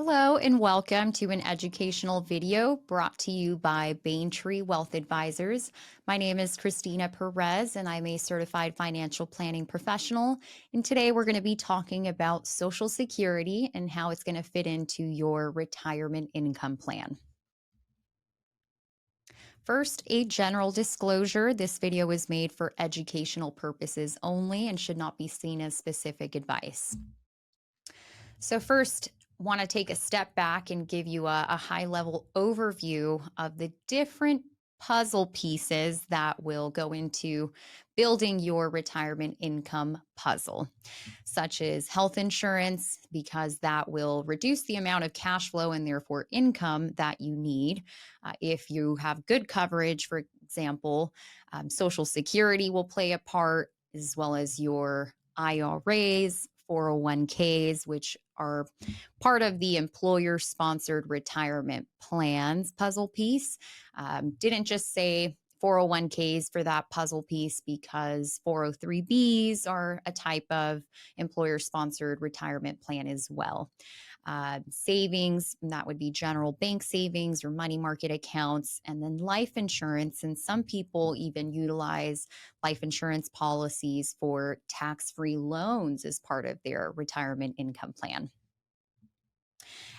Hello and welcome to an educational video brought to you by Baintree Wealth Advisors. My name is Christina Perez and I'm a certified financial planning professional. And today we're going to be talking about Social Security and how it's going to fit into your retirement income plan. First, a general disclosure. This video is made for educational purposes only and should not be seen as specific advice. So first, want to take a step back and give you a high-level overview of the different puzzle pieces that will go into building your retirement income puzzle, such as health insurance, because that will reduce the amount of cash flow and therefore income that you need. If you have good coverage, for example, Social Security will play a part, as well as your IRAs, 401ks, which are part of the employer sponsored retirement plans puzzle piece. Didn't just say 401ks for that puzzle piece because 403bs are a type of employer sponsored retirement plan as well. Savings, that would be general bank savings or money market accounts, and then life insurance. And some people even utilize life insurance policies for tax free loans as part of their retirement income plan.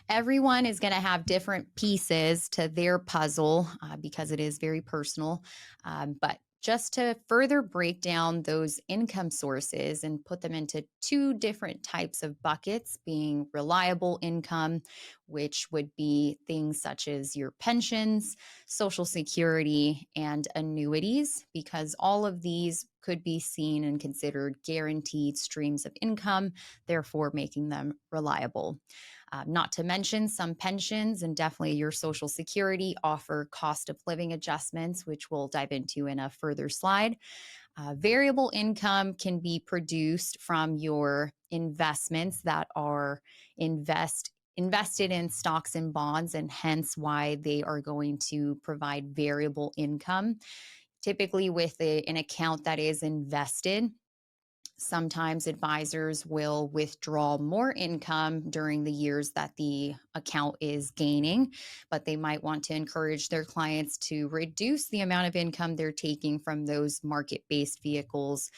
Everyone is going to have different pieces to their puzzle because it is very personal. But just to further break down those income sources and put them into two different types of buckets, being reliable income, which would be things such as your pensions, Social Security, and annuities, because all of these could be seen and considered guaranteed streams of income, therefore making them reliable. Not to mention, some pensions and definitely your Social Security offer cost of living adjustments, which we'll dive into in a further slide. Variable income can be produced from your investments that are invested in stocks and bonds, and hence why they are going to provide variable income. Typically, with an account that is invested, sometimes advisors will withdraw more income during the years that the account is gaining, but they might want to encourage their clients to reduce the amount of income they're taking from those market based vehicles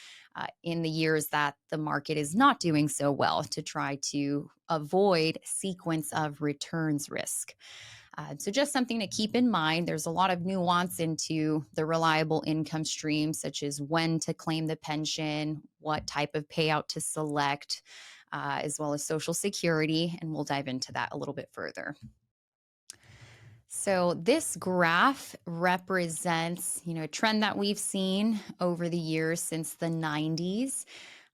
in the years that the market is not doing so well to try to avoid sequence of returns risk. So, just something to keep in mind. There's a lot of nuance into the reliable income stream, such as when to claim the pension, what type of payout to select, as well as Social Security. And we'll dive into that a little bit further. So this graph represents, a trend that we've seen over the years since the 90s.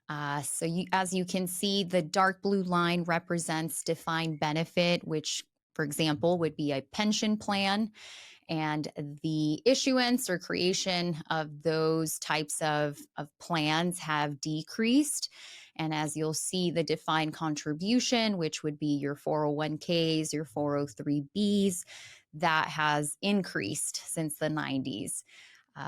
As you can see, the dark blue line represents defined benefit, which, for example, would be a pension plan. And the issuance or creation of those types of plans have decreased. And as you'll see, the defined contribution, which would be your 401ks, your 403bs, that has increased since the 90s.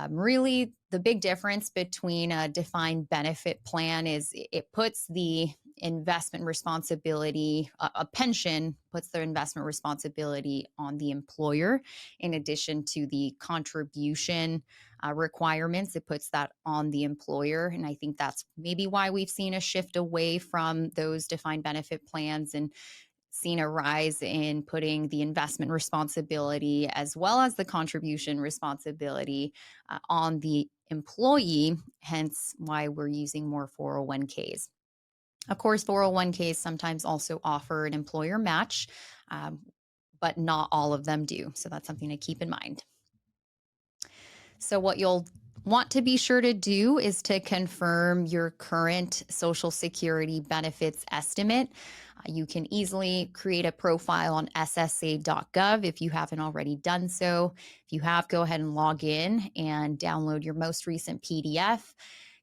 Really, the big difference between a defined benefit plan is it puts the investment responsibility, a pension puts their investment responsibility on the employer, in addition to the contribution requirements. It puts that on the employer. And I think that's maybe why we've seen a shift away from those defined benefit plans and seen a rise in putting the investment responsibility as well as the contribution responsibility on the employee, hence why we're using more 401ks. Of course, 401ks sometimes also offer an employer match, but not all of them do. So that's something to keep in mind. So, what you'll want to be sure to do is to confirm your current Social Security benefits estimate. You can easily create a profile on SSA.gov if you haven't already done so. If you have, go ahead and log in and download your most recent PDF.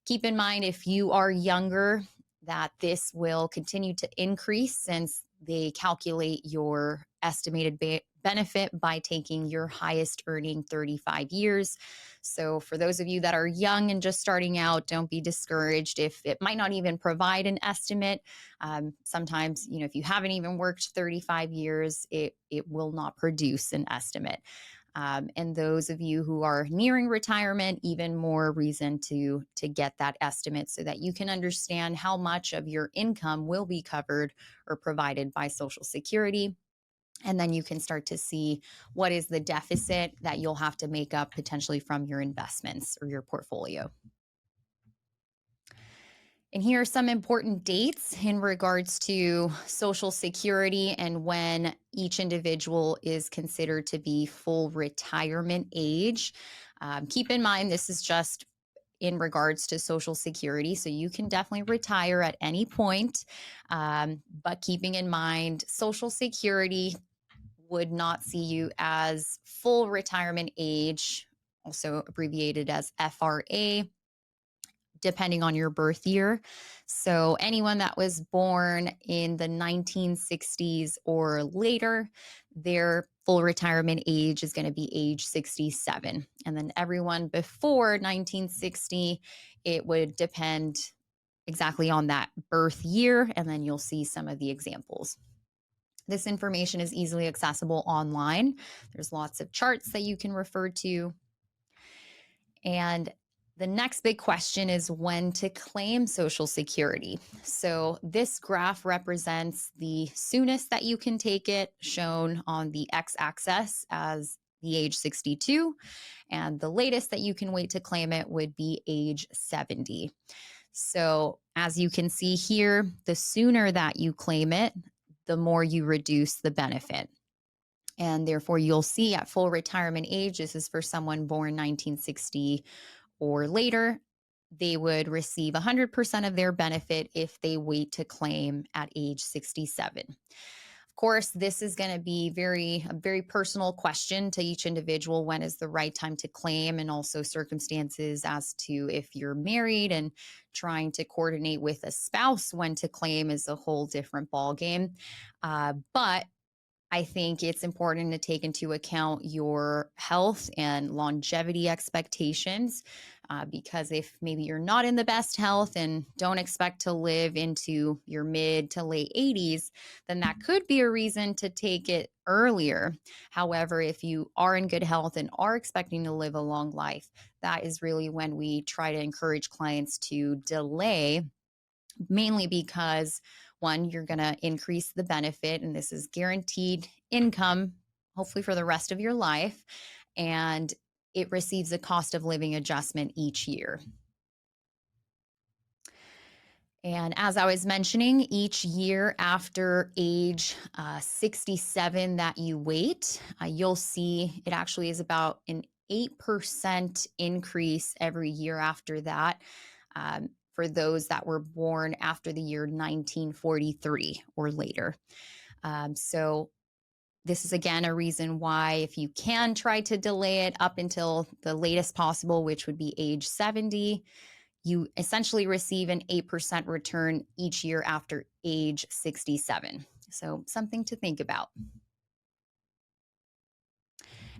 Keep in mind, if you are younger, that this will continue to increase since they calculate your estimated benefit by taking your highest earning 35 years. So, for those of you that are young and just starting out, don't be discouraged if it might not even provide an estimate. Sometimes, if you haven't even worked 35 years, it will not produce an estimate. And those of you who are nearing retirement, even more reason to get that estimate so that you can understand how much of your income will be covered or provided by Social Security. And then you can start to see what is the deficit that you'll have to make up potentially from your investments or your portfolio. And here are some important dates in regards to Social Security and when each individual is considered to be full retirement age. Keep in mind, this is just in regards to Social Security. So you can definitely retire at any point. But keeping in mind, Social Security would not see you as full retirement age, also abbreviated as FRA, depending on your birth year. So anyone that was born in the 1960s or later, their full retirement age is going to be age 67. And then everyone before 1960, it would depend exactly on that birth year. And then you'll see some of the examples. This information is easily accessible online. There's lots of charts that you can refer to. And the next big question is when to claim Social Security. So this graph represents the soonest that you can take it, shown on the x-axis as the age 62, and the latest that you can wait to claim it would be age 70. So as you can see here, the sooner that you claim it, the more you reduce the benefit. And therefore, you'll see at full retirement age, this is for someone born 1960 or later, they would receive 100% of their benefit if they wait to claim at age 67. Of course, this is going to be a very personal question to each individual. When is the right time to claim, and also circumstances as to if you're married and trying to coordinate with a spouse when to claim is a whole different ballgame. But I think it's important to take into account your health and longevity expectations, because if maybe you're not in the best health and don't expect to live into your mid to late 80s, then that could be a reason to take it earlier. However, if you are in good health and are expecting to live a long life, that is really when we try to encourage clients to delay, mainly because one, you're going to increase the benefit, and this is guaranteed income, hopefully for the rest of your life, and it receives a cost of living adjustment each year. And as I was mentioning, each year after age 67 that you wait, you'll see it actually is about an 8% increase every year after that. For those that were born after the year 1943 or later. So this is again a reason why, if you can try to delay it up until the latest possible, which would be age 70, you essentially receive an 8% return each year after age 67. So something to think about.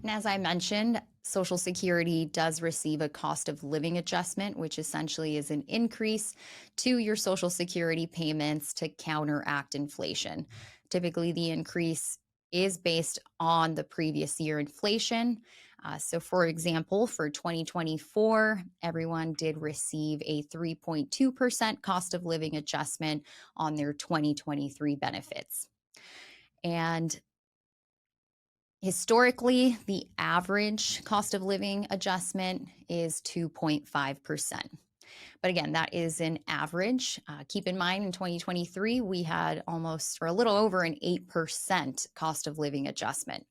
And as I mentioned, Social Security does receive a cost of living adjustment, which essentially is an increase to your Social Security payments to counteract inflation. Typically, the increase is based on the previous year inflation. So for example, for 2024, everyone did receive a 3.2% cost of living adjustment on their 2023 benefits. And historically, the average cost of living adjustment is 2.5%. But again, that is an average. Keep in mind, in 2023, we had almost, or a little over, an 8% cost of living adjustment.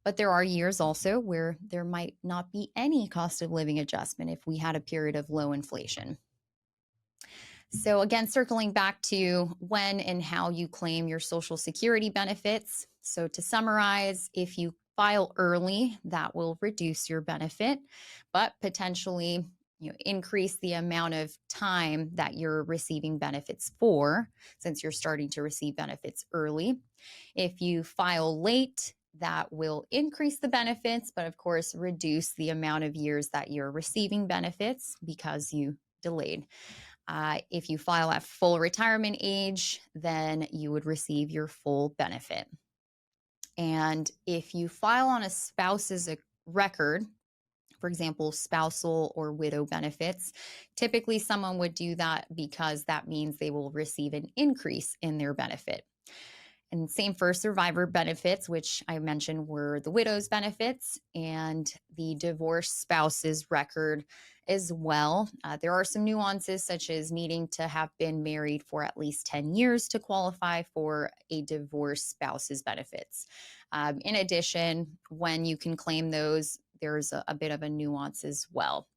But there are years also where there might not be any cost of living adjustment if we had a period of low inflation. So again, circling back to when and how you claim your Social Security benefits. So to summarize, if you file early, that will reduce your benefit, but potentially increase the amount of time that you're receiving benefits for, since you're starting to receive benefits early. If you file late, that will increase the benefits, but of course, reduce the amount of years that you're receiving benefits because you delayed. If you file at full retirement age, then you would receive your full benefit. And if you file on a spouse's record, for example, spousal or widow benefits, typically someone would do that because that means they will receive an increase in their benefit. And same for survivor benefits, which I mentioned were the widow's benefits and the divorced spouse's record as well. There are some nuances, such as needing to have been married for at least 10 years to qualify for a divorced spouse's benefits. In addition, when you can claim those, there's a bit of a nuance as well.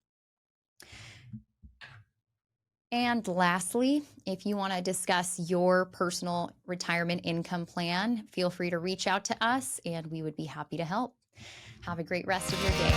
And lastly, if you want to discuss your personal retirement income plan, feel free to reach out to us and we would be happy to help. Have a great rest of your day.